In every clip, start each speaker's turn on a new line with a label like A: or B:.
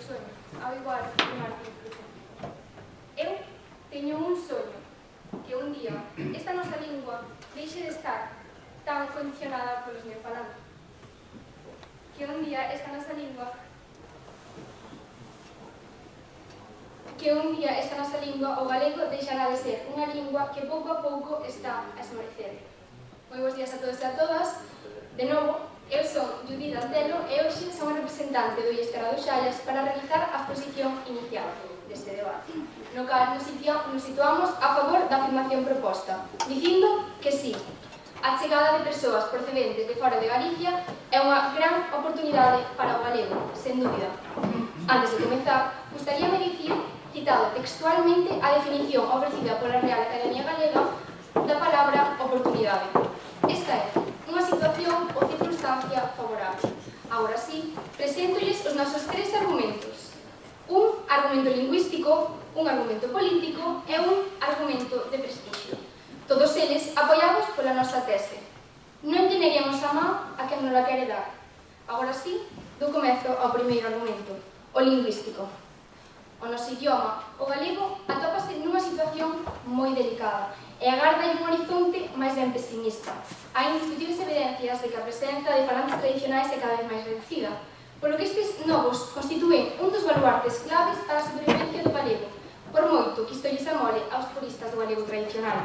A: soño, ao igual que Martín Lutero. Eu teño un soño, que un día esta nosa lingua deixe de estar tan condicionada polos neofalantes. Que un día esta nosa lingua o galego deixará de ser unha lingua que pouco a pouco está a esmorecer. Moi bons días a todos e a todas. De novo, eu son Judith Antelo e hoxe son a representante do IES Terra do Xallas para realizar a exposición inicial deste debate, no cal nos situamos a favor da afirmación proposta, dicindo que sí, a chegada de persoas procedentes de fora de Galicia é unha gran oportunidade para o galego, sen dúbida. Antes de comezar, gustaríame dicir, citado textualmente, a definición ofrecida pola Real Academia Galega da palabra oportunidade. Esta é unha situación ou circunstancia favorable. Agora sí, preséntolles os nosos tres argumentos. Un argumento lingüístico, un argumento político e un argumento de prestigio. Todos eles apoiados pola nosa tese. Non lleneríamos a man a quen non la quere dar. Agora sí, do comezo ao primeiro argumento, o lingüístico. O noso idioma, o galego, atópase nunha situación moi delicada e agarda un horizonte máis ben pesimista. Hai indiscutibles evidencias de que a presenza de falantes tradicionais é cada vez máis reducida, polo que estes novos constitúen un dos baluartes claves para a supervivencia do galego, por moito que isto lles amole aos puristas do galego tradicional.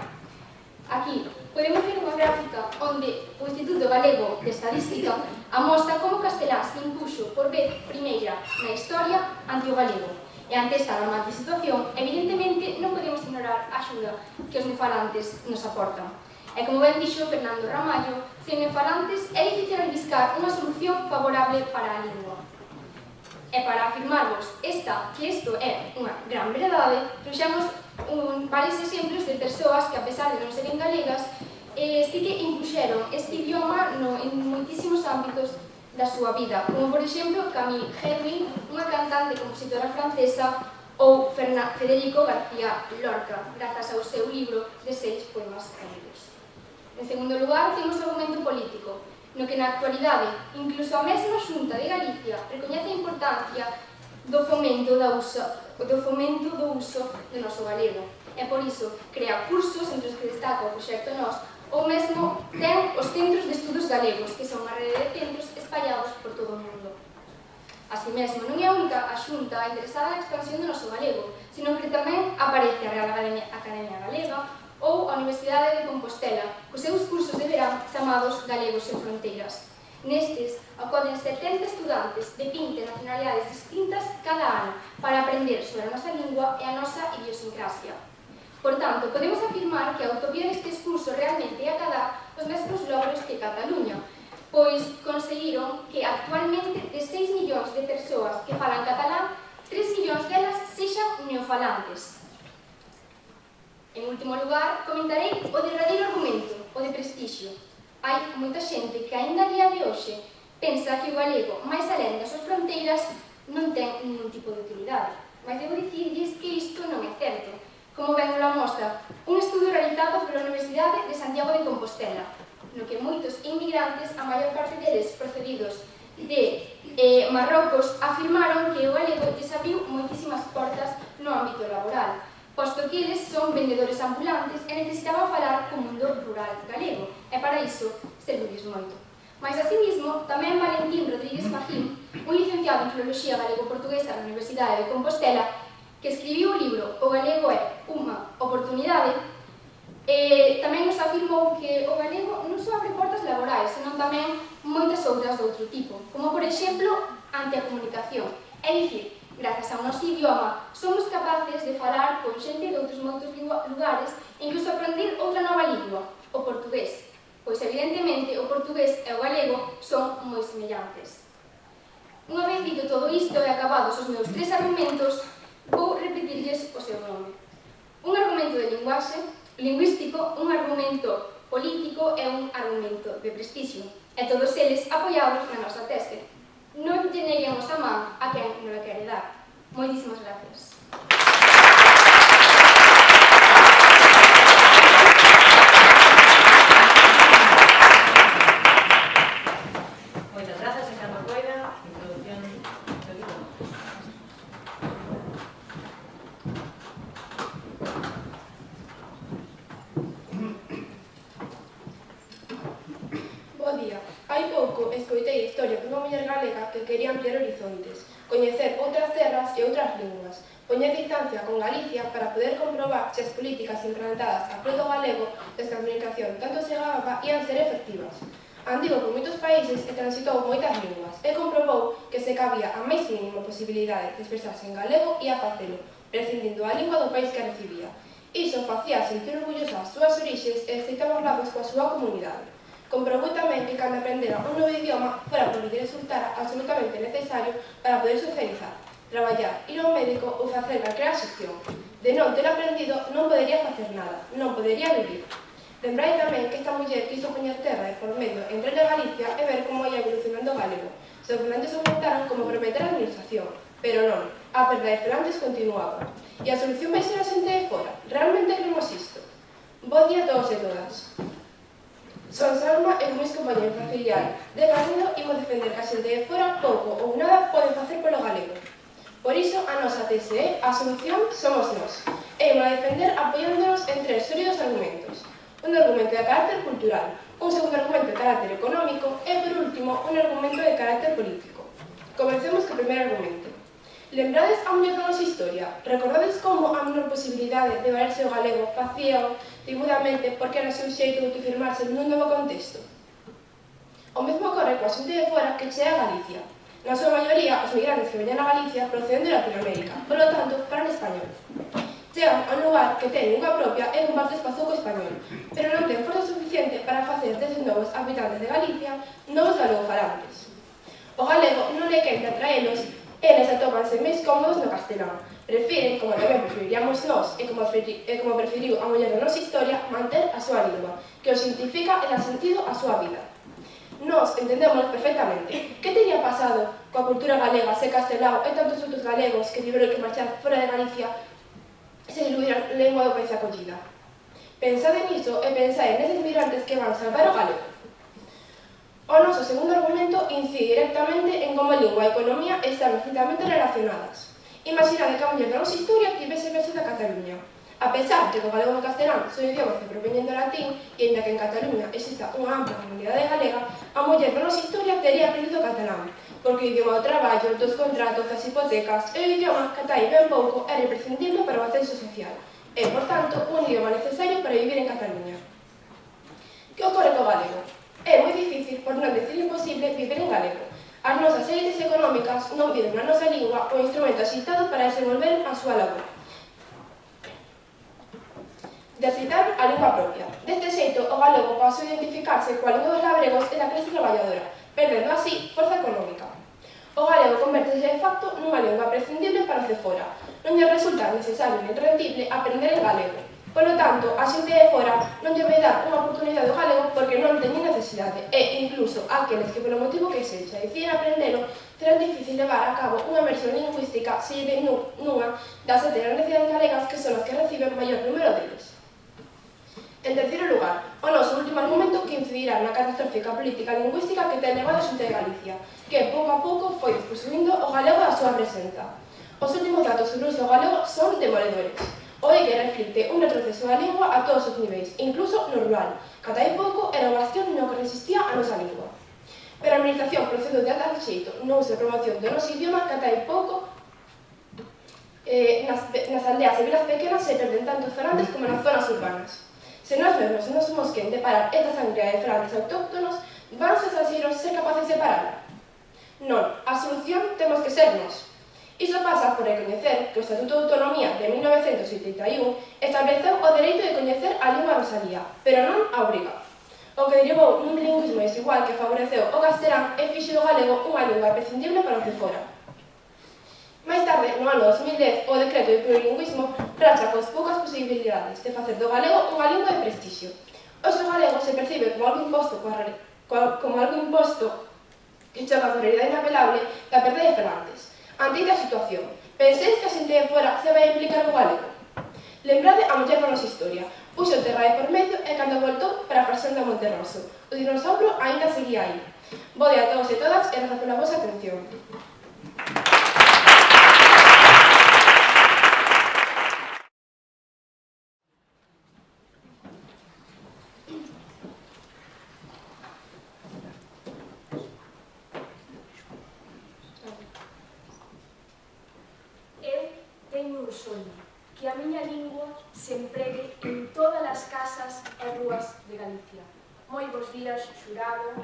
A: Aquí podemos ver unha gráfica onde o Instituto Galego de Estadística amostra como o castelán se impuxo por vez primeira na historia ante o galego. E ante esta alarmante situación, evidentemente non podemos ignorar a axuda que os neofalantes nos aportan. E como ben dixo Fernando Ramallo, sen neofalantes é difícil albiscar unha solución favorable para a lingua. E para afirmarvos que isto é unha gran verdade, trouxemos varios exemplos de persoas que, a pesar de non serem galegas, sí que impuxeron este idioma en moitísimos ámbitos da súa vida, como por exemplo Camille Herwin, unha cantante e compositora francesa, ou Federico García Lorca, grazas ao seu libro de 6 poemas caídos. En segundo lugar, temos o argumento político, no que na actualidade, incluso a mesma Xunta de Galicia recoñece a importancia do fomento do uso do noso galego. E por iso crea cursos entre os que destaca o proxecto NOS, ou mesmo ten os centros de estudos galegos, que son unha rede de centros espallados por todo o mundo. Así mesmo, non é a única a Xunta interesada na expansión do noso galego, sino que tamén aparece a Real Academia Galega ou a Universidade de Compostela, cos seus cursos de verán chamados Galegos sen Fronteiras. Nestes, acoden 70 estudantes de 20 nacionalidades distintas cada ano para aprender sobre a nosa lingua e a nosa idiosincrasia. Por tanto, podemos afirmar que a utopía destes cursos realmente é acadar os mesmos logros que Cataluña, pois conseguiron que actualmente de 6 millóns de persoas que falan catalán, 3 millóns delas sexan neofalantes. En último lugar, comentarei o derradeiro argumento, o de prestixio. Hai moita xente que aínda a día de hoxe pensa que o galego, máis alén das súas fronteiras, non ten ningún tipo de utilidade. Mas debo dicirlles que isto non é certo. Como ben nos mostra un estudo realizado pola Universidade de Santiago de Compostela, no que moitos inmigrantes, a maior parte deles procedidos de Marrocos, afirmaron que o galego lles abriu moitísimas portas no ámbito laboral, posto que eles son vendedores ambulantes e necesitaban falar co mundo rural galego, e para iso serviules moito. Mais así mesmo, tamén Valentín Rodríguez Fajín, un licenciado en Filoloxía Galego-Portuguesa na Universidade de Compostela, que escribiu o libro O galego é unha oportunidade, tamén nos afirmou que o galego non só abre portas laborais, senón tamén moitas outras de outro tipo, como por exemplo ante a comunicación. É dicir, grazas ao noso idioma, somos capaces de falar con xente de outros moitos lugares e incluso aprender outra nova lingua, o portugués, pois evidentemente o portugués e o galego son moi semellantes. Unha vez dito todo isto e acabados os meus tres argumentos, vou repetirlles o seu nome. Un argumento de linguaxe, lingüístico, un argumento político e un argumento de prestixio. E todos eles apoiados na nosa tese. Non lle neguemos a man a quen non la quere dar. Moitísimas gracias.
B: Moitas grazas, Ricardo Coira. Introducción do libro. quería ampliar horizontes, coñecer outras terras e outras linguas, poñer distancia con Galicia para poder comprobar se as políticas implantadas a prol do galego desde a comunicación tanto se gaba ian ser efectivas. Andivo por moitos países e transitou moitas linguas e comprobou que se cabía a máis mínima posibilidade de expresarse en galego e a facelo, prescindindo a lingua do país que a recibía. Iso facía sentir orgullosa as súas orixes e excitaba os lazos coa súa comunidade. Comprobou tamén que cando aprendera un novo idioma fora por lle resultara absolutamente necesario para poder socializar, traballar, ir ao médico ou facer calquera xestión. De non ter aprendido non podería facer nada, non podería vivir. Lembrai tamén que esta muller quiso poñer terra de por medio entre a Galicia e ver como ia evolucionando o galego. Sorprendentes aumentaron como prometer a administración, pero non, a perda de falantes continuaba. E a solución vai ser a xente de fora? Realmente queremos isto? Bo día a todos e todas. Son Salma e mis compañeros da filial de Garrido imos defender que a xente de fora pouco ou nada pode facer polo galego. Por iso, a nosa tese é a solución somos nós. E imos a defender apoiándonos en tres sólidos argumentos. Un argumento de carácter cultural, un segundo argumento de carácter económico e, por último, un argumento de carácter político. Comencemos co primeiro argumento. Lembrades a mellor da nosa historia? Recordades como a menor posibilidade de valerse o galego facía timudamente porque era o seu xeito de autoafirmarse nun novo contexto? O mesmo ocorre coa xente de fora que chega a Galicia. Na súa maioría, os migrantes que veñan a Galicia proceden de Latinoamérica, polo tanto, falan español. Chegan a un lugar que ten lingua propia e comparte espazo co español, pero non ten forza suficiente para facer deses novos habitantes de Galicia novos galegofalantes. O galego non é quen de atraelos, eles atópanse máis cómodos no castelán. Prefiren, como tamén preferiríamos nós e como preferiu a muller da nosa historia, manter a súa lingua, que os identifica e dá sentido á súa vida. Nós entendemos perfectamente que teria pasado coa cultura galega se Castelao e tantos outros galegos que tiveron que marchar fora de Galicia se diluíra a lengua do país acollida. Pensade niso e pensade neses migrantes que van salvar o galego. O noso segundo argumento incide directamente en como a lingua e a economía están estrictamente relacionadas. Imaginade que a muller da nosa historia tivese verse da Cataluña. A pesar de que o galego e o castelán son idiomas que proveñen do latín, e ainda que en Cataluña exista unha ampla comunidade galega, a muller da nosa historia tería aprendido o catalán, porque o idioma do traballo, dos contratos, das hipotecas, é o idioma que ata aí ben pouco era imprescindible para o ascenso social. É, por tanto, un idioma necesario para vivir en Cataluña. Que ocorre co galego? É moi difícil, por non decir imposible, viver en galego. As nosas élites económicas non viven na nosa lingua o instrumento axeitado para desenvolver a súa labor. De aceitar a lingua propia. Deste xeito, o galego pasou a identificarse coa lingua dos labregos e da clase traballadora, perdendo así forza económica. O galego convértese de facto nunha lingua prescindible para os de fora. Non lle resulta necesario nin rendible aprender el galego. Polo tanto, a xente de fora non lle vai dar unha oportunidade ao galego porque non teñen necesidade e, incluso, aqueles que polo motivo que sexa deciden aprendelo, será difícil levar a cabo unha versión lingüística se lle nunha das 7 grandes cidades galegas que son as que reciben maior número deles. En terceiro lugar, o noso último argumento que incidirá na catastrófica política lingüística que ten levado a xente de Galicia, que pouco a pouco foi desposuindo o galego da súa presenza. Os últimos datos sobre o uso do galego son demoledores. O que reflicte un retroceso da lingua a todos os niveis, incluso no rural, que ata hai pouco era o bastión no que resistía a nosa lingua. Pero a administración procedeu de tal xeito no uso e promoción do noso idioma que ata hai pouco nas aldeas e vilas pequenas se perden tanto os falantes como nas zonas urbanas. Se nós mesmos non somos quen de parar esta sangría de falantes autóctonos, van os extranxeiros ser capaces de pararla? Non, a solución temos que ser nós. Iso pasa por recoñecer que o Estatuto de Autonomía de 1981 estableceu o dereito de coñecer a lingua rosalía, pero non a obriga. O que derivou nun lingüismo desigual que favoreceu o castelán e fixo do galego unha lingua prescindible para os de fora. Máis tarde, no ano 2010, o decreto de plurilingüismo racha cos poucas posibilidades de facer do galego unha lingua de prestixio. Hoxe o galego se percibe como algo imposto que choca con a realidade inapelable da perda de falantes. Ante esta situación, penséis que a xente de fora se vai implicar no galego? Lembrade a muller da nosa historia. Puxo terra de por medio e cando voltou para a frasión de Monterroso. O dinosaurio aínda seguía aí. Bo día a todos e todas e grazas pola vosa atención.
C: un soño, que a miña lingua se empregue en todas as casas e rúas de Galicia. Moi bons días, xurado,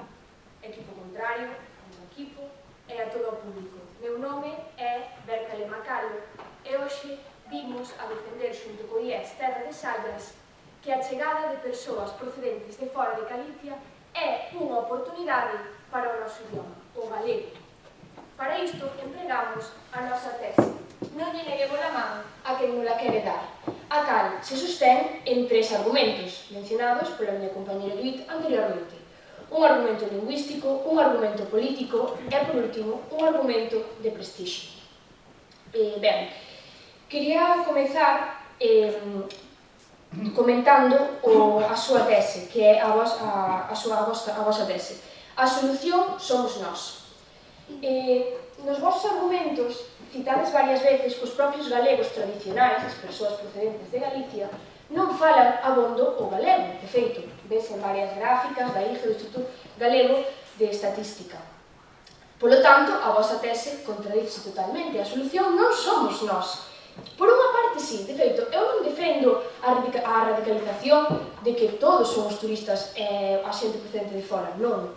C: equipo contrario, como equipo, e a todo o público. Meu nome é Berta Lemacalo e hoxe vimos a defender xunto co IES Terra de Sallas que a chegada de persoas procedentes de fora de Galicia é unha oportunidade para o noso idioma, o galego. Para isto empregamos a nosa tese. Non lle neguemos a man a quen non la quere dar, a cal se sostén en tres argumentos mencionados pola miña compañera Judith anteriormente. Un argumento lingüístico, un argumento político e, por último, un argumento de prestixio. Ben, quería comezar comentando a súa tese, que é a vosa tese. A solución somos nós. Nos vosos argumentos, citades varias veces cos propios galegos tradicionais, as persoas procedentes de Galicia, non falan abondo o galego. De feito, ves en varias gráficas da IGE do Instituto Galego de Estatística. Polo tanto, a vosa tese contradice totalmente. A solución non somos nós. Por unha parte, sí. De feito, eu non defendo a radicalización de que todos somos turistas e a xente procedente de fora. Non.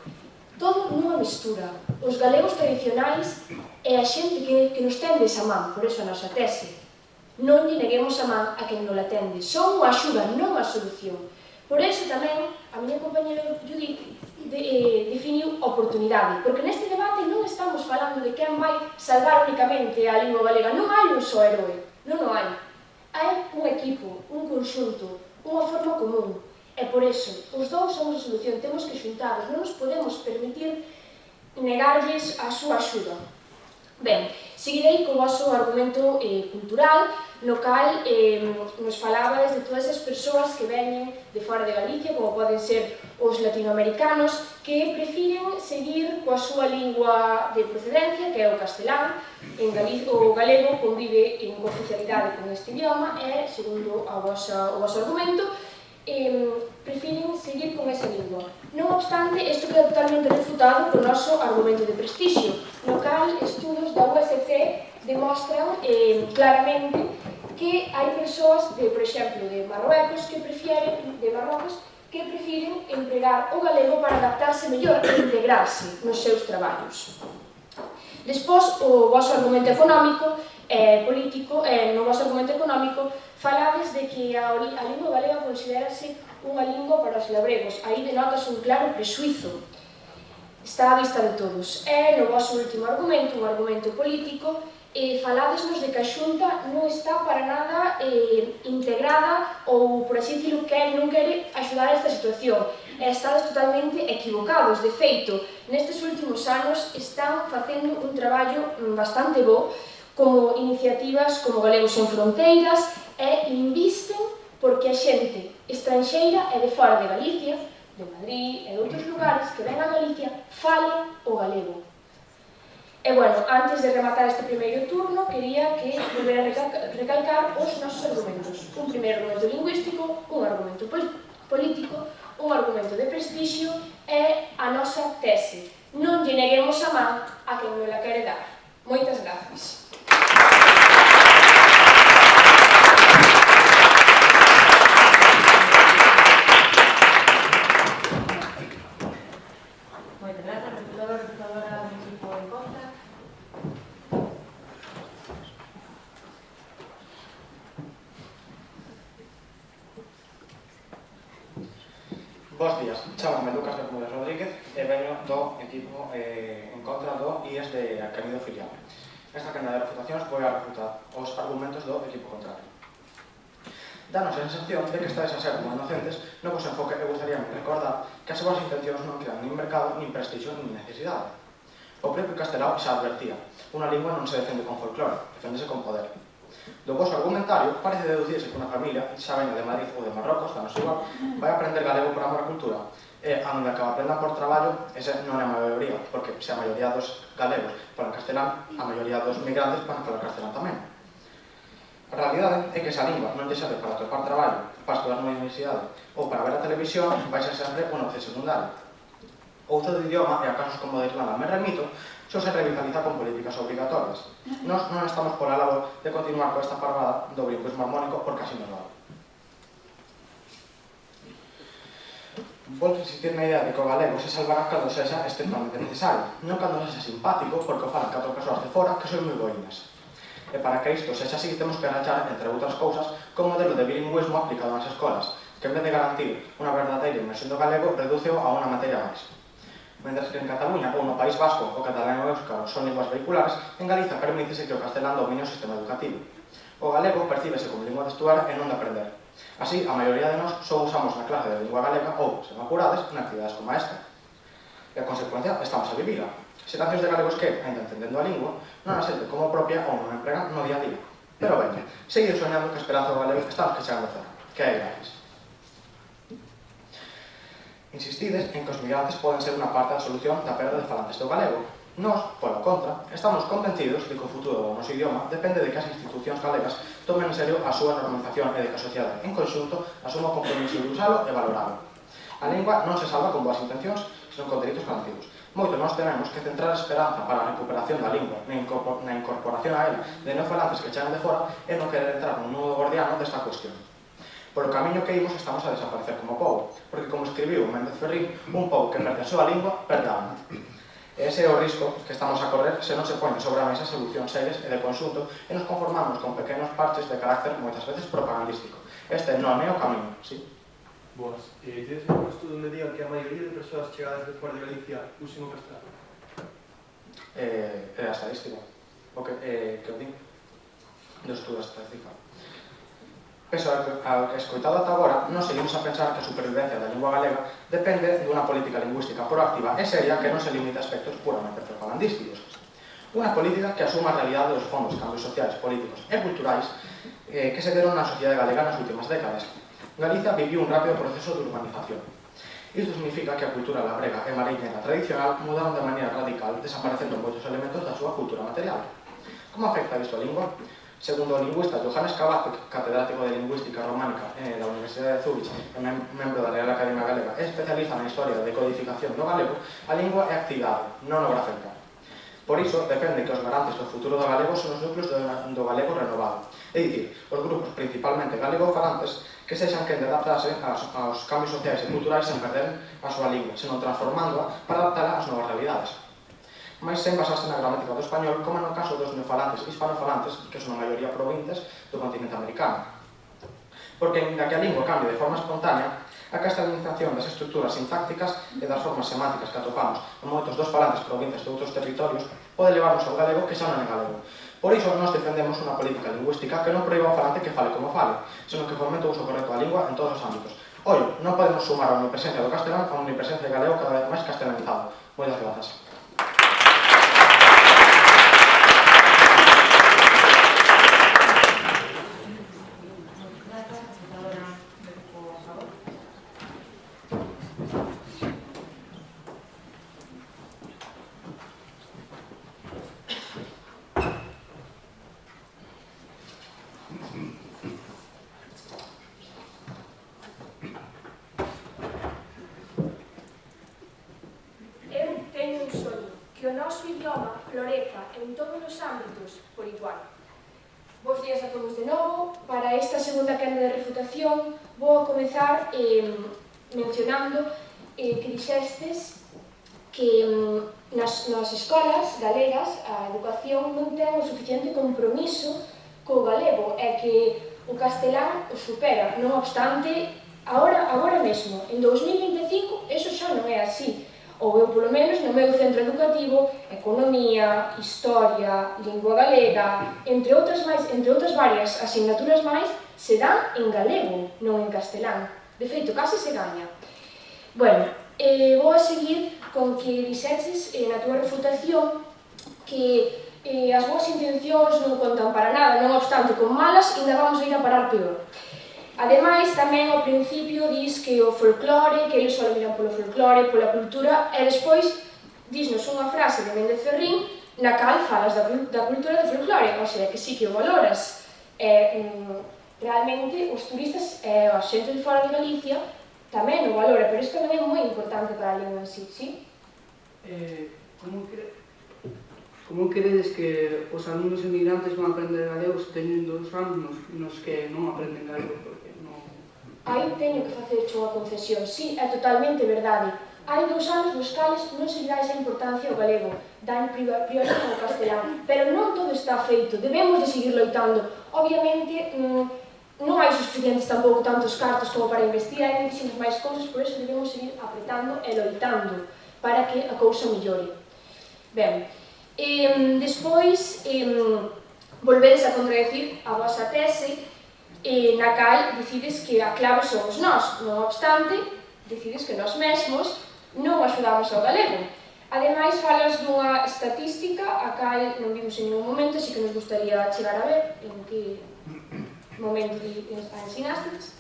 C: Todo nunha mestura. Os galegos tradicionais e a xente que nos tende esa man. Por iso a nosa tese. Non lle neguemos a man a quen non la tende. Son unha axuda, non a solución. Por iso tamén a miña compañera Judith definiu oportunidade, porque neste debate non estamos falando de quen vai salvar únicamente a lingua galega. Non hai un só heroe, non o hai. Hai un equipo, un conxunto, unha forma común. E por iso, os dous somos a solución, temos que xuntarnos, non nos podemos permitir negarlles a súa axuda. Ben, seguirei co vosso argumento cultural, no cal nos falabades de todas as persoas que veñen de fora de Galicia, como poden ser os latinoamericanos, que prefiren seguir coa súa lingua de procedencia, que é o castelán. En Galicia o galego convive en oficialidade con este idioma e, segundo o voso argumento, prefiren seguir con esa lingua. Non obstante, isto queda totalmente refutado co noso argumento de prestixio, no cal estudos da USC demostran claramente que hai persoas, por exemplo, de Marruecos, que prefiren empregar o galego para adaptarse mellor e integrarse nos seus traballos. Despois, o voso argumento económico e político, no voso argumento económico, falades de que a lingua galega considerase unha lingua para os labregos. Aí denotas un claro prexuizo. Está á vista de todos. E no voso último argumento, un argumento político, faladesnos de que a Xunta non está para nada integrada ou, por así dicirlo, que non quere axudar a esta situación. Estades totalmente equivocados. De feito, nestes últimos anos están facendo un traballo bastante bo, como iniciativas como Galegos Sen Fronteiras, e invisten porque a xente estranxeira e de fora de Galicia, de Madrid e de outros lugares que ven a Galicia, fale o galego. E, bueno, antes de rematar este primeiro turno, quería que volver a recalcar os nosos argumentos. Un primeiro argumento lingüístico, un argumento político, un argumento de prestixio e a nosa tese. Non lle neguemos a man a quen non la quere dar. Moitas grazas.
D: Moitas grazas, reputadora do equipo en contra.
E: Bos días, chámame Lucas Bermúdez Rodríguez e veño do equipo en contra do IES de Canido Filial. Nesta quenda de refutacións vou a refutar os argumentos do equipo contrario. Danos a sensación de que estáis a ser como inocentes no vos enfoque e gustaríame recordar que as vosas intencións non quedan nin mercado, nin prestixio, nin necesidade. O propio Castelao xa advertía, unha lingua non se defende con folclore, defendese con poder. Do vosso argumentario parece deducirse que unha familia, xa veña de Madrid ou de Marrocos, danos igual, vai aprender galego por amor á cultura, e a onde acaba aprendan por traballo, ese non é a maioría, porque se a maioría dos galegos falan castelán, a maioría dos migrantes van falar castelán tamén. A realidade é que esa lingua non lle serve para atopar traballo, para estudar nunha universidade ou para ver a televisión, vai ser sempre un opción secundario. Outro idioma, e a casos como de Irlanda me remito, só se revitaliza con políticas obrigatorias. Nós non estamos pola labor de continuar con esta parvada do bilingüismo harmónico porque así nos vale. Volto a insistir na idea de que o galego se salvará cando sexa estrictamente necesario, non cando sexa simpático porque o falan 4 persoas de fora que son moi boinas. E para que isto sexa así, temos que rachar, entre outras cousas, con modelo de bilingüismo aplicado nas escolas, que en vez de garantir unha verdadeira inmersión do galego, redúceo a unha materia máis. Mentres que en Cataluña ou no País Vasco o catalán e o éuscaro son linguas vehiculares, en Galiza permítese que o castelán domine o sistema educativo. O galego percíbese como lingua de estuar e non de aprender. Así, a maioría de nós só usamos na clase de lingua galega ou, sen apurades, en actividades como esta. E a consecuencia, estamos a vivila. Xeracións de galegos que, ainda entendendo a lingua, non a senten como propia ou non a empregan no día a día. Pero ben, seguir soñando que a esperanza do galego estamos que chegando a cero, que é gratis. Insistides en que os migrantes poden ser unha parte da solución da perda de falantes do galego. Nós, pola contra, estamos convencidos de que o futuro do noso idioma depende de que as institucións galegas tomen en serio a súa normalización e de que a sociedade, en conxunto, asuma o compromiso de usalo e valoralo. A lingua non se salva con boas intencións, senón con dereitos garantidos. Moito nós tenemos que centrar a esperanza para a recuperación da lingua na incorporación a ela de neofalantes que chegan de fora e non querer entrar nun nudo gordiano desta cuestión. Por o camiño que imos estamos a desaparecer como pobo, porque como escribiu Méndez Ferrín, un pobo que perde a súa lingua, perde a alma. Ese é o risco que estamos a correr se non se poñen sobre a mesa solucións serias e de conxunto e nos conformamos con pequenos parches de carácter moitas veces propagandístico. Este non é o camiño, sí?
F: Boas. Tedes algún estudo onde diga que a maioría de persoas chegadas de fora de Galicia usen o castelán?
E: É a estadística. O que o din do estudo estadística. Penso ao que escoitado ata agora, non seguimos a pensar que a supervivencia da lingua galega depende dunha política lingüística proactiva e seria que non se limita a aspectos puramente propagandísticos. Unha política que asuma a realidade dos fondos cambios sociais, políticos e culturais que se deron na sociedade galega nas últimas décadas. Galicia viviu un rápido proceso de urbanización. Isto significa que a cultura labrega e mariñera tradicional mudaron de maneira radical, desaparecendo moitos elementos da súa cultura material. Como afecta isto a lingua? Segundo o lingüista Johannes Kabak, catedrático de Lingüística Románica da Universidade de Zurich e membro da Real Academia Galega e especialista na historia de codificación do galego, a lingua é actividade, non obra feita. Por iso, defende que os garantes do futuro do galego son os núcleos do galego renovado, é dicir, os grupos principalmente galego-falantes que sexan quen de adaptarse aos cambios sociais e culturais sen perder a súa lingua, senón transformándoa para adaptala ás novas realidades. Mais sen basarse na gramática do español, como no caso dos neofalantes e hispanofalantes, que son a maioría provintes do continente americano. Porque, ainda que a lingua cambie de forma espontánea, a castelanización das estruturas sintácticas e das formas semánticas que atopamos en moitos dos falantes provintes de outros territorios pode levarnos ao galego que xa non é galego. Por iso, nós defendemos unha política lingüística que non proíba ao falante que fale como fale, senón que fomente o uso correcto da lingua en todos os ámbitos. Ollo, non podemos sumar a omnipresencia do castelán a omnipresencia galego cada vez máis castelanizado. Moitas grazas.
C: floreza en todos os ámbitos por igual. Bos días a todos de novo. Para esta segunda quenda de refutación vou comezar mencionando que dixestes que nas escolas galegas a educación non ten o suficiente compromiso co galego e que o castelán o supera. Non obstante, agora mesmo, en 2025, eso xa non é así. Ou eu, polo menos, no meu centro educativo, economía, historia, lingua galega, entre outras varias asignaturas máis, se dan en galego, non en castelán. De feito, case se gaña. Bueno, vou a seguir con que dixeches na túa refutación que as boas intencións non contan para nada, non obstante, con malas, ainda vamos a ir a parar peor. Ademais, tamén ao principio dis que o folclore, que eles só miran polo folclore, pola cultura, e despois disnos unha frase de Méndez Ferrín na cal falas da cultura do folclore, ou sea, que sí que o valoras. Realmente, os turistas e a xente de fora de Galicia tamén o valora, pero isto tamén é moi importante para a lingua en sí, sí?
F: Como
G: Como credes que os alumnos inmigrantes van a aprender galego se teñen 2 anos nos que non aprenden galego? Porque non...
C: Aí teño que facerche unha concesión. Sí, é totalmente verdade. Hai 2 anos nos cales non se lle dá esa importancia ao galego, dan prioridade ao castelán, pero non todo está feito, debemos de seguir loitando. Obviamente, non hai suficientes tampouco tantos cartos como para investir, hai muchísimas máis cousas, por eso debemos seguir apretando e loitando para que a cousa mellore. Ben, despois, volvedes a contradecir a vosa tese, na cal decides que a clave somos nós, non obstante, decides que nós mesmos non axudamos ao galego. Ademais, falas dunha estatística a cal non vimos en ningún momento, así que nos gustaría chegar a ver en que momento a ensinastes.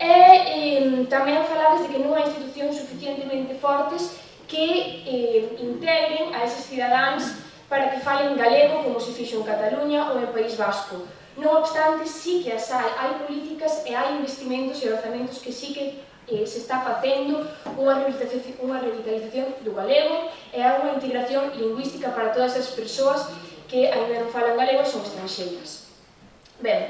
C: E tamén falades de que non hai institucións suficientemente fortes que integren a eses cidadáns para que falen galego como se fixo en Cataluña ou en País Vasco. Non obstante, sí que as hai políticas e hai investimentos e orzamentos que sí que se está facendo unha revitalización do galego e unha integración lingüística para todas as persoas que ainda non falan galego e son estranxeiras. Ben,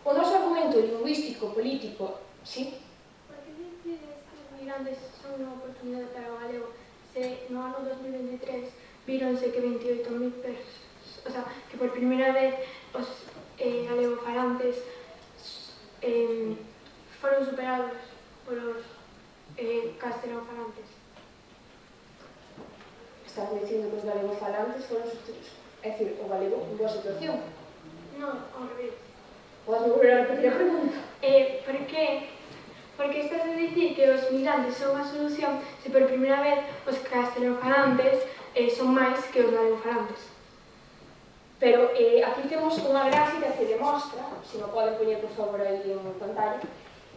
C: o noso argumento lingüístico, político, sí?
A: Por que decides que os migrantes son unha oportunidade para o galego se no ano 2023 víronse que 28.000 persoas, o sea, que por primeira vez os galegofalantes foron superados polos castelanofalantes?
C: Estás dicindo que os galegofalantes foron superados, é dicir, o galego en boa situación.
A: Non, ao revés.
C: Podes volver a repetir a pregunta?
A: Porque estás a dicir que os migrantes son a solución se por primeira vez os castelanofalantes son máis que os galegofalantes.
C: Pero aquí temos unha gráfica que demostra, se non poden poñer por favor aí en pantalla,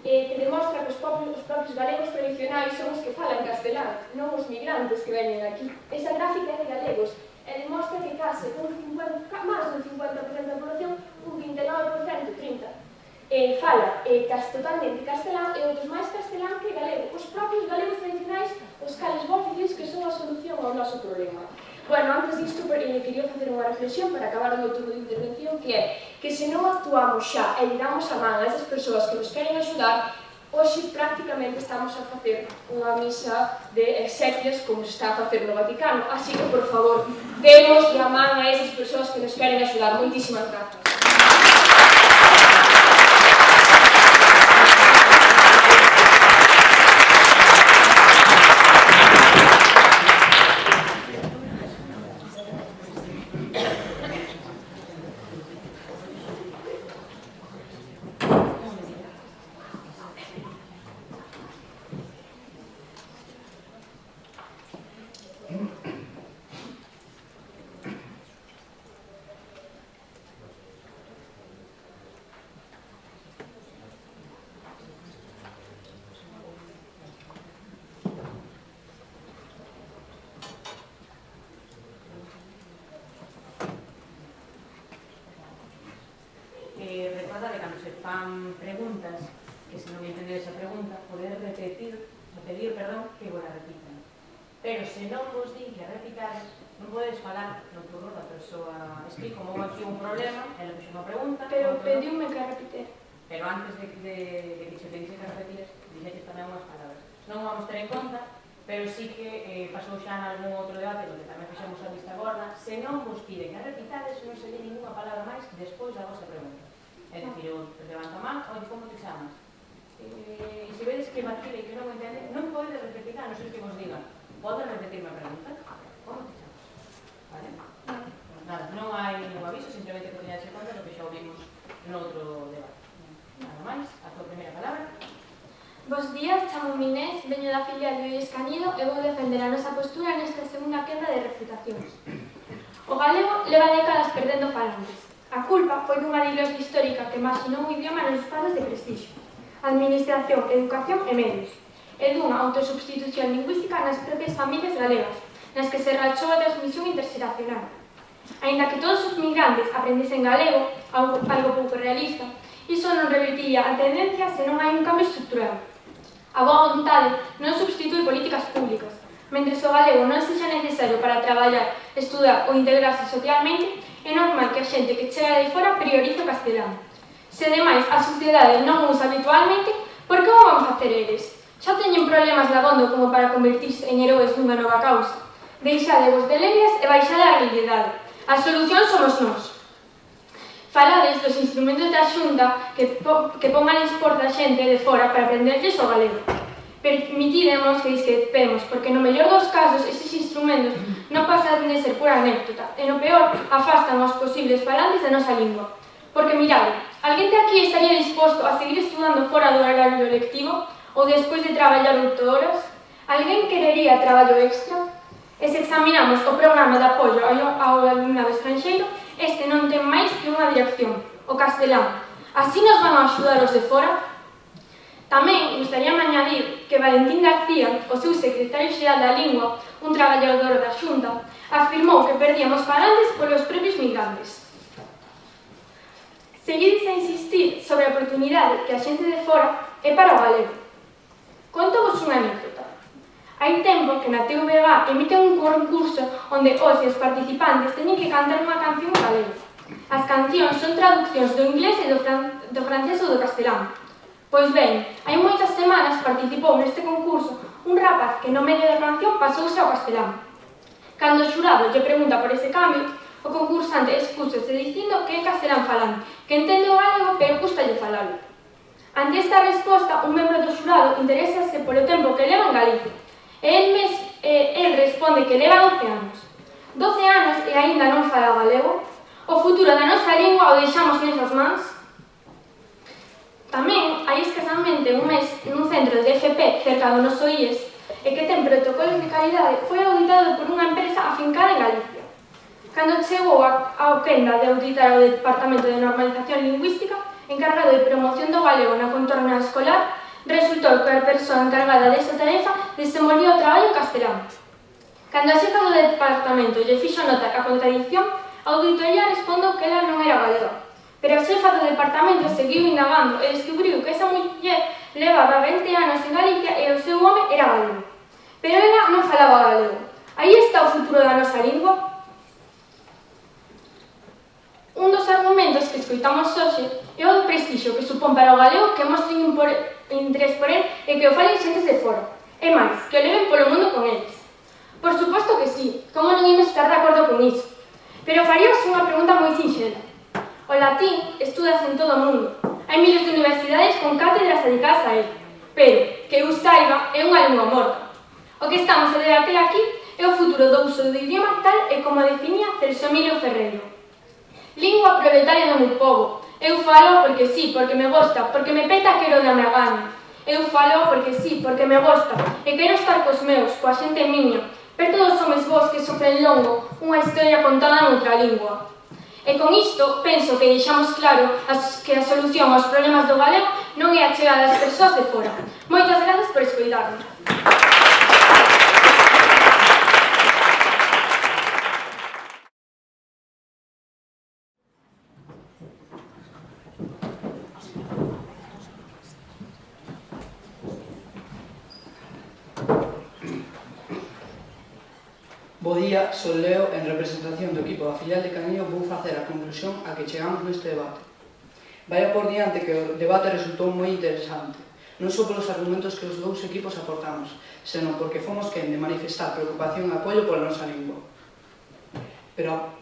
C: que demostra que os propios galegos tradicionais son os que falan castelán, non os migrantes que veñen aquí. Esa gráfica é de galegos e demostra que case máis dun 50% da población, un 29%, 30%, fala totalmente castelán e outros máis castelán que galego. Os propios galegos tradicionais, os cales vos dices que son a solución ao noso problema. Bueno, antes disto, quería facer unha reflexión para acabar o meu turno de intervención, que é que se non actuamos xa e lle damos a man a esas persoas que nos queren axudar, hoxe prácticamente estamos a facer unha misa de exequias como se está a facer no Vaticano. Así que, por favor, demos a man a esas persoas que nos queren axudar. Moitísimas grazas.
D: Recorda de cando se fan preguntas, que se non entender esa pregunta, poder pedir, que vos la repitan. Pero se non vos din que a repitades, non podes falar no turno da persoa. Explico como aquí un problema, ela fixo unha pregunta...
A: Pero pediume que repitir.
D: Pero antes de que se te dixe que repetires, dixetes tamén unhas palabras. Non vamos ter en conta, pero sí que pasou xa en algún outro debate, onde tamén fixemos a vista gorda, se non vos piden que a repitades, non se di ninguna palabra máis despois da vosa pregunta. É dicir, eu levanto a man, oi, como te chamas? E se vedes que vacila e que non entende, non podes repetir, a non ser que vos diga, podes repetirme a pregunta? Como te chamas? Vale? Nada, non hai ningún aviso, simplemente que teñades en conta lo que xa ouvimos noutro debate. Nada máis, a tua primeira palabra.
A: Bos días, chamo Inés, veño da filial de Luís Cañido e vou defender a nosa postura nesta segunda quenda de refutacións. O galego leva décadas perdendo falantes. A culpa foi dunha ideoloxía histórica que imaginou o idioma nos espazos de prestixio, administración, educación e medios, e dunha autosubstitución lingüística nas propias familias galegas, nas que se rachou a transmisión interxeracional. Aínda que todos os migrantes aprendesen galego, algo pouco realista, iso non revertiría a tendencia se non hai un cambio estrutural. A boa vontade non substitúe políticas públicas.
H: Mentres o galego non sexa necesario para traballar, estudar ou integrarse socialmente, é normal que a xente que chega de fora priorice o castelán. Se ademais a sociedade non o usa habitualmente, por que o vamos facer eles? Xa teñen problemas labondo como para convertirse en heróis dunha nova causa. Deixadevos de lerias e baixade a realidade. A solución somos nós. Falades dos instrumentos da Xunta que pon a dispor da xente de fora para aprenderlles o galego. Permitidemos que discrepemos, porque no mellor dos casos estes instrumentos non pasan de ser pura anécdota, e no peor afastan aos posibles falantes da nosa lingua. Porque mirade, alguén de aquí estaría disposto a seguir estudando fora do horario lectivo ou despois de traballar 8 horas? Alguén querería traballo extra? E se examinamos o programa de apoio ao alumnado estranxeiro, este non ten máis que unha dirección, o castelán. Así nos van a axudar os de fora? Tamén gustaríame añadir que Valentín García, o seu secretario xeral da Lingua, un traballador da Xunta, afirmou que perdíamos falantes polos propios migrantes. Seguides a insistir sobre a oportunidade que a xente de fora é para o galego. Contovos unha anécdota. Hai tempo que na TVG emiten un concurso onde os e os participantes teñen que cantar unha canción en galego. As cancións son traduccións do inglés e do francés ou do castelán. Pois ben, hai moitas semanas participou neste concurso un rapaz que no medio da canción pasouse ao castelán. Cando o xurado lle pregunta por ese cambio, o concursante excúsase dicindo que é castelán falante, que entende o galego pero custalle falalo. Ante esta resposta, un membro do xurado interésase polo tempo que leva en Galicia, e el responde que leva 12 anos. 12 anos e aínda non fala galego? O futuro da nosa lingua o deixamos nesas mans? Tamén hai escasamente un mes nun centro de FP cerca do noso IES e que ten protocolos de calidade foi auditado por unha empresa afincada en Galicia. Cando chegou ao quenda de auditar o Departamento de Normalización Lingüística encargado de promoción do galego na contorna escolar, resultou que a persoa encargada desa tarefa desenvolvía o traballo en castelán. Cando a xefa do departamento lle fixo nota a contradición, a auditoría respondeu que ela non era galega. Pero a xefa do departamento seguiu indagando e descubriu que esa muller levaba 20 anos en Galicia e o seu home era galego. Pero ela non falaba galego. Aí está o futuro da nosa lingua? Un dos argumentos que escoitamos hoxe é o do prestixio que supón para o galego que mostren interés por el e que o falen xentes de fora. E máis, que o leven polo mundo con eles. Por suposto que sí, como non imos estar de acordo con iso. Pero faríamos unha pregunta moi sinxela. O latín estúdase en todo o mundo. Hai miles de universidades con cátedras dedicadas a él. Pero, que eu saiba, é unha lingua morta. O que estamos a debater aquí é o futuro do uso do idioma tal e como definía Celso Emilio Ferreiro. Lingua proletaria do meu povo. Eu falo porque sí, porque me gosta, porque me peta quero da me gana. Eu falo porque sí, porque me gosta, e quero estar cos meus, coa xente miña, perto dos homes vos que sofren longo unha historia contada noutra lingua. E con isto, penso que deixamos claro que a solución aos problemas do galego non é a chegada das persoas de fora. Moitas grazas por escoitarme.
G: Bo día, son Leo, en representación do equipo da filial de Caniño vou facer a conclusión a que chegamos neste debate. Vaya por diante que o debate resultou moi interesante, non só polos argumentos que os dous equipos aportamos, senón porque fomos quen de manifestar preocupación e apoio pola nosa lingua. Pero,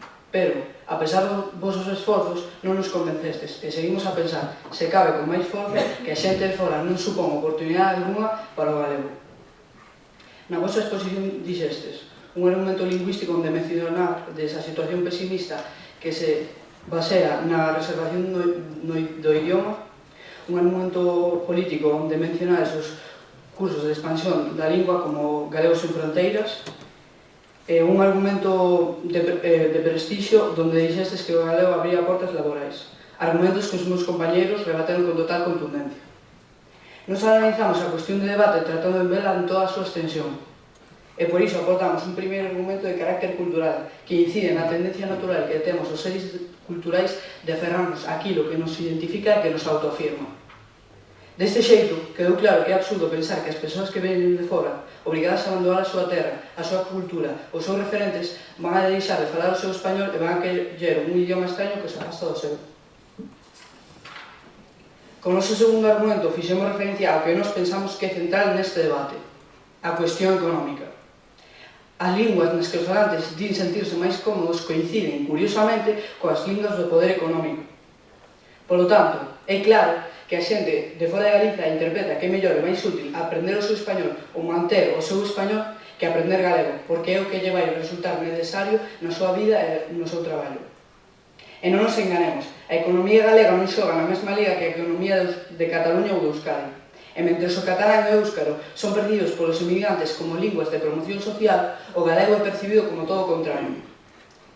G: a pesar dos vosos esforzos, non nos convencestes e seguimos a pensar, se cabe con máis forza, que a xente de fora non supón oportunidade alguna para o galego. Na vosa exposición dixestes un argumento lingüístico onde mencionar desa situación pesimista que se basea na reservación do idioma, un argumento político onde mencionar esos cursos de expansión da lingua como Galegos sen Fronteiras, e un argumento de prestixio onde dixestes que o galego abría portas laborais, argumentos que os meus compañeiros rebateron con total contundencia. Nos analizamos a cuestión de debate tratando de vela en toda a súa extensión, e por iso aportamos un primeiro argumento de carácter cultural que incide na tendencia natural que temos os seres culturais de aferrarnos aquilo que nos identifica e que nos autoafirma. Deste xeito, quedou claro que é absurdo pensar que as persoas que venen de fora, obrigadas a abandonar a súa terra, a súa cultura, os seus referentes, van a deixar de falar o seu español e van a querer un idioma extraño que se afasta do seu. Con o noso segundo argumento fixemos referencia ao que nós pensamos que é central neste debate, a cuestión económica. As linguas nas que os falantes din sentirse máis cómodos coinciden, curiosamente, coas linguas do poder económico. Polo tanto, é claro que a xente de fora de Galicia interpreta que é mellor e máis útil aprender o seu español ou manter o seu español que aprender galego, porque é o que lle vai resultar necesario na súa vida e no seu traballo. E non nos enganemos, a economía galega non xoga na mesma liga que a economía de Cataluña ou de Euskadi. E mentre o catalán e o éuskaro son percibidos polos inmigrantes como linguas de promoción social, o galego é percibido como todo o contrario.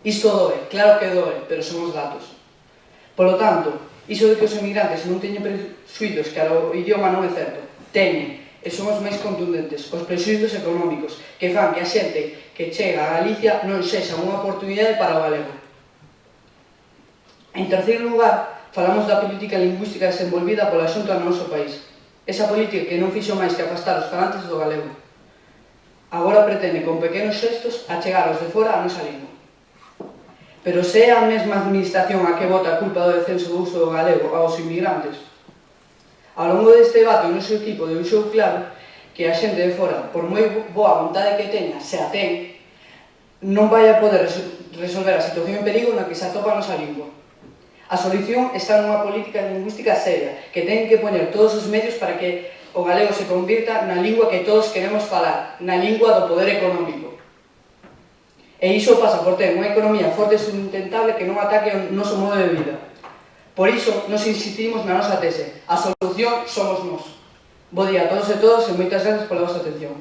G: Isto doe, claro que doe, pero son os datos. Polo tanto, iso de que os emigrantes non teñen prexuídos que o idioma non é certo. Teñen, e son os máis contundentes, os prexuídos económicos, que fan que a xente que chega a Galicia non sexa unha oportunidade para o galego. En terceiro lugar, falamos da política lingüística desenvolvida pola Xunta no noso país. Esa política que non fixo máis que afastar os falantes do galego. Agora pretende, con pequenos xestos, achegar aos de fora a nosa lingua. Pero se é a mesma administración a que bota a culpa do descenso do uso do galego aos inmigrantes. Ao longo deste debate, o noso equipo deixou claro que a xente de fora, por moi boa vontade que teña, se a ten, non vai a poder resolver a situación en perigo na que se atopa a nosa lingua. A solución está nunha política lingüística seria, que ten que poñer todos os medios para que o galego se convirta na lingua que todos queremos falar, na lingua do poder económico. E iso pasa por ter unha economía forte e sustentable que non ataque o noso modo de vida. Por iso, nos insistimos na nosa tese. A solución somos nós. Bo día a todos e todas e moitas gracias pola vosa atención.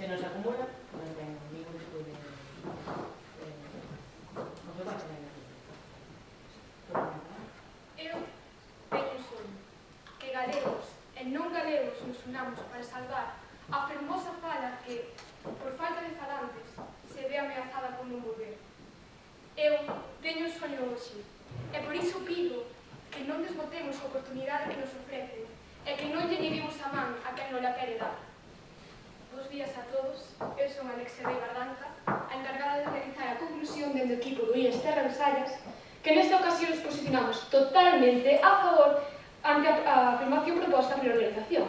D: Se nos acumula, non ten ningún tipo de consecuencia.
A: Eu teño un sonho, que galegos e non galegos nos unamos para salvar a fermosa fala que, por falta de falantes, se ve ameazada por non volver. Eu teño un sonho hoxe, e por iso pido que non desbotemos a oportunidade que nos ofrecen e que non lle neguemos a man a quen non la quere dar. Bos días a todos, eu son Alexia Rei Bardanca, a encargada de realizar a conclusión dentro do equipo do IES Terra Sallas, que nesta ocasión nos posicionamos totalmente a favor ante a afirmación proposta pola organización.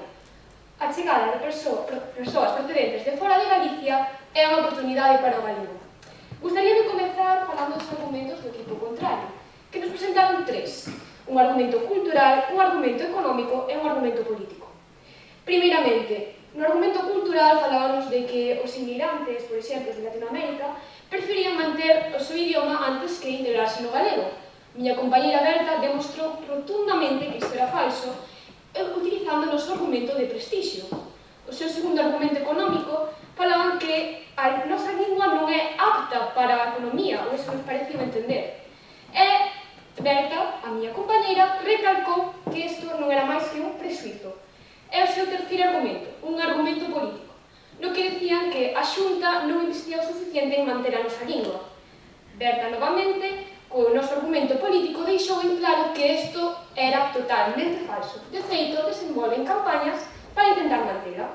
A: A chegada de persoas procedentes de fora de Galicia é unha oportunidade para o galego. Gustaríame comezar falando dos argumentos do equipo contrario, que nos presentaron tres: un argumento cultural, un argumento económico e un argumento político. Primeiramente, no argumento cultural falábamos de que os inmigrantes, por exemplo, de Latinoamérica, preferían manter o seu idioma antes que integrarse no galego. Miña compañeira Berta demostrou rotundamente que isto era falso, utilizando o noso argumento de prestixio. O seu segundo argumento económico falaban que a nosa lingua non é apta para a economía, ou iso nos parecía entender. E Berta, a miña compañeira, recalcou que isto non era máis que un prexuízo. É o seu terceiro argumento, un argumento político, no que decían que a Xunta non investia o suficiente en manter a nosa lingua. Berta, novamente, co noso argumento político, deixou en claro que isto era totalmente falso. De feito, desenvolven campañas para intentar mantela.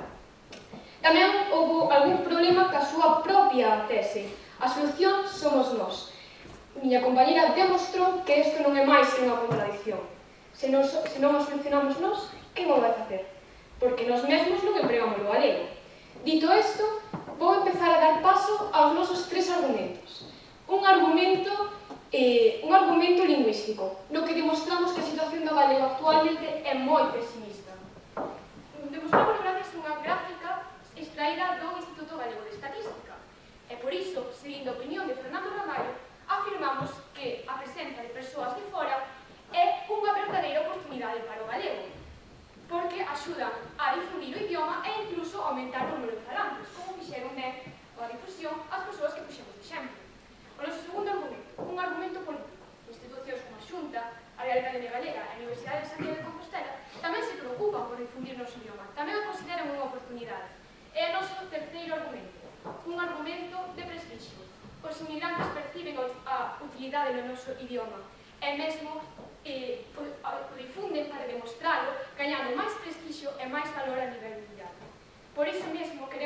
A: Tamén houve algún problema ca súa propia tese. A solución somos nós. Miña compañera demostrou que isto non é máis que unha contradición. Se non o solucionamos nós, que vou a facer? Porque nós mesmos non empregamos o galego. Dito isto, vou empezar a dar paso aos nosos tres argumentos. Un argumento lingüístico, no que demostramos que a situación do galego actualmente é moi pesimista. Demostramos gracias a unha gráfica extraída do Instituto Galego de Estatística. E por iso, seguindo a opinión de Fernando Ramallo, afirmamos que a presenza de persoas de fora é unha verdadeira oportunidade para o galego, porque axudan a difundir o idioma e incluso aumentar o número de falantes, como fixeron ben a difusión as persoas que puxemos de exemplo. O noso segundo
I: É o noso terceiro argumento, un argumento de prestixio. Os inmigrantes perciben a utilidade no noso idioma e mesmo o difunden para demostralo, gañando máis prestixio e máis valor a nivel mundial. Por iso mesmo que